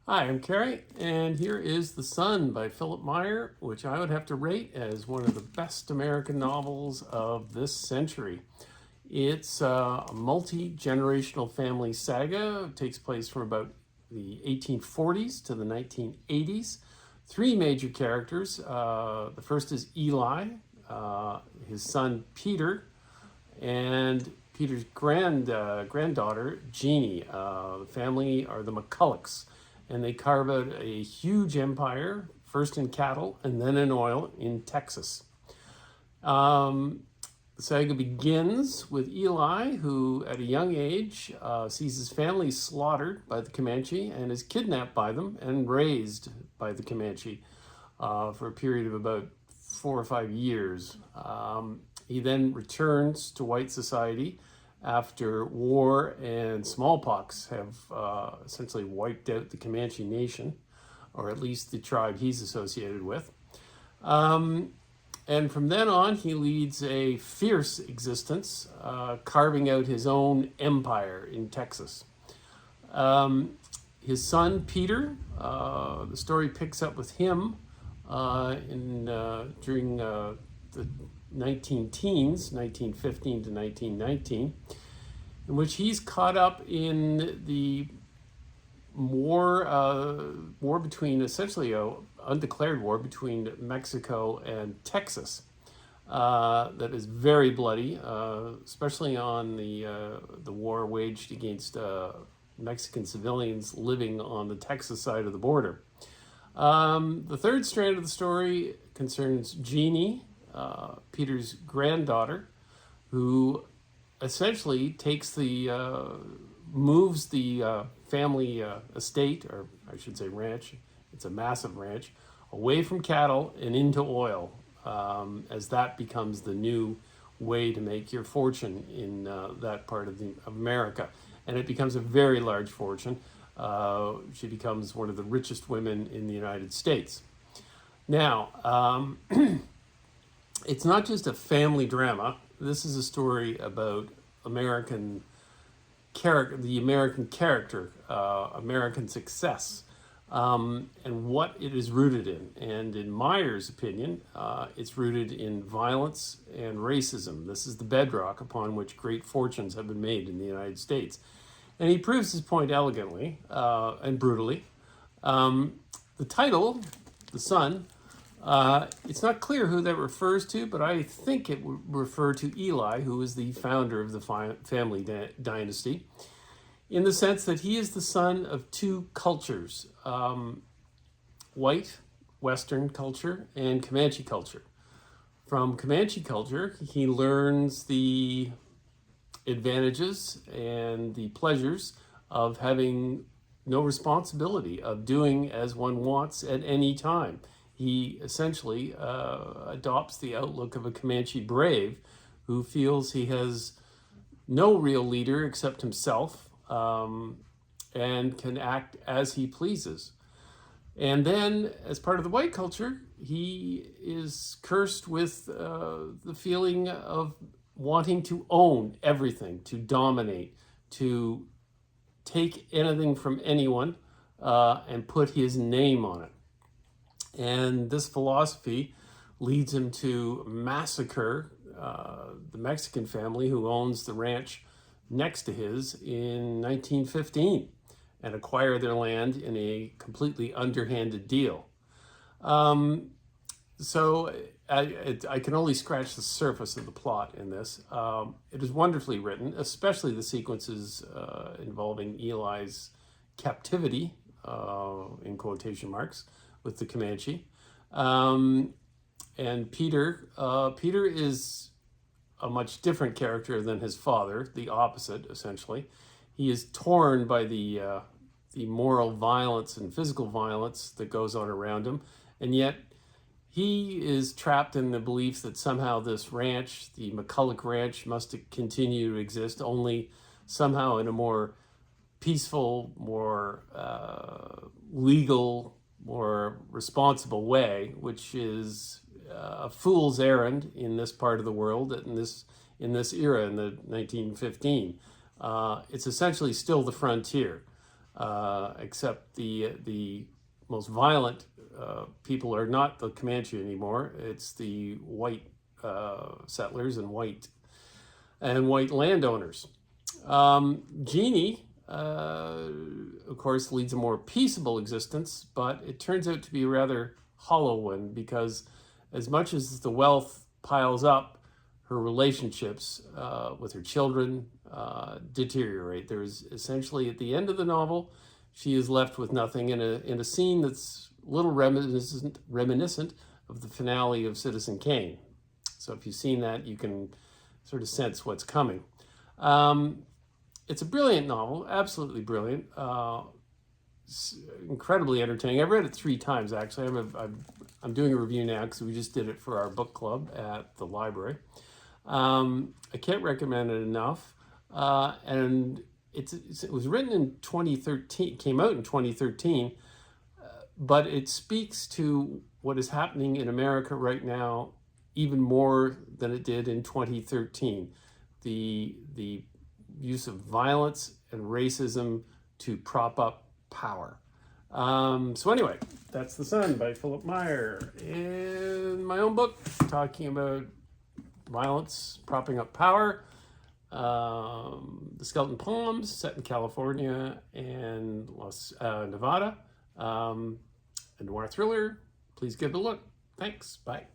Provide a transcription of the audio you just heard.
Hi, I'm Carrie, and here is The Sun by Philipp Meyer, which I would have to rate as one of the best American novels of this century. It's a multi-generational family saga. It takes place from about the 1840s to the 1980s. Three major characters. The first is Eli, his son Peter, and Peter's granddaughter, Jeannie. The family are the McCulloughs, and they carve out a huge empire, first in cattle and then in oil in Texas. The saga begins with Eli, who at a young age sees his family slaughtered by the Comanche and is kidnapped by them and raised by the Comanche for a period of about 4 or 5 years. He then returns to white society after war and smallpox have essentially wiped out the Comanche Nation, or at least the tribe he's associated with. And from then on, he leads a fierce existence, carving out his own empire in Texas. His son, Peter, the story picks up with him during the 19 teens, 1915 to 1919, in which he's caught up in the war between, essentially a undeclared war between Mexico and Texas, that is very bloody, especially on the war waged against Mexican civilians living on the Texas side of the border. The third strand of the story concerns Jeannie, Peter's granddaughter, who essentially moves the family estate, or I should say ranch, it's a massive ranch, away from cattle and into oil, as that becomes the new way to make your fortune in that part of America. And it becomes a very large fortune. She becomes one of the richest women in the United States. Now, it's not just a family drama. This is a story about American character, the American character, American success, and what it is rooted in. And in Meyer's opinion, it's rooted in violence and racism. This is the bedrock upon which great fortunes have been made in the United States. And he proves his point elegantly and brutally. The title, The Sun, it's not clear who that refers to, but I think it would refer to Eli, who is the founder of the family dynasty, in the sense that he is the son of two cultures, white, Western culture, and Comanche culture. From Comanche culture, he learns the advantages and the pleasures of having no responsibility, of doing as one wants at any time. He essentially adopts the outlook of a Comanche brave who feels he has no real leader except himself, and can act as he pleases. And then, as part of the white culture, he is cursed with the feeling of wanting to own everything, to dominate, to take anything from anyone and put his name on it. And this philosophy leads him to massacre the Mexican family who owns the ranch next to his in 1915 and acquire their land in a completely underhanded deal. So I can only scratch the surface of the plot in this. It is wonderfully written, especially the sequences involving Eli's captivity, in quotation marks, with the Comanche. And Peter is a much different character than his father, the opposite, essentially. He is torn by the moral violence and physical violence that goes on around him, and yet he is trapped in the belief that somehow this ranch, the McCullough Ranch, must continue to exist, only somehow in a more peaceful, more legal, more responsible way, which is a fool's errand in this part of the world, in this era, in the 1915. It's essentially still the frontier. except the most violent people are not the Comanche anymore. It's the white settlers and white landowners. Jeannie, of course, leads a more peaceable existence, but it turns out to be a rather hollow one because as much as the wealth piles up, her relationships with her children deteriorate. There's essentially, at the end of the novel, she is left with nothing in a scene that's a little reminiscent of the finale of Citizen Kane. So if you've seen that, you can sort of sense what's coming. It's a brilliant novel, absolutely brilliant, incredibly entertaining. I've read it 3 times, actually. I'm doing a review now because we just did it for our book club at the library. I can't recommend it enough. And it was written in 2013, came out in 2013, but it speaks to what is happening in America right now even more than it did in 2013. The use of violence and racism to prop up power. So anyway, that's The Sun by Philipp Meyer. In my own book, talking about violence propping up power, The Skeleton Palms, set in California and Nevada. A noir thriller. Please give it a look. Thanks. Bye.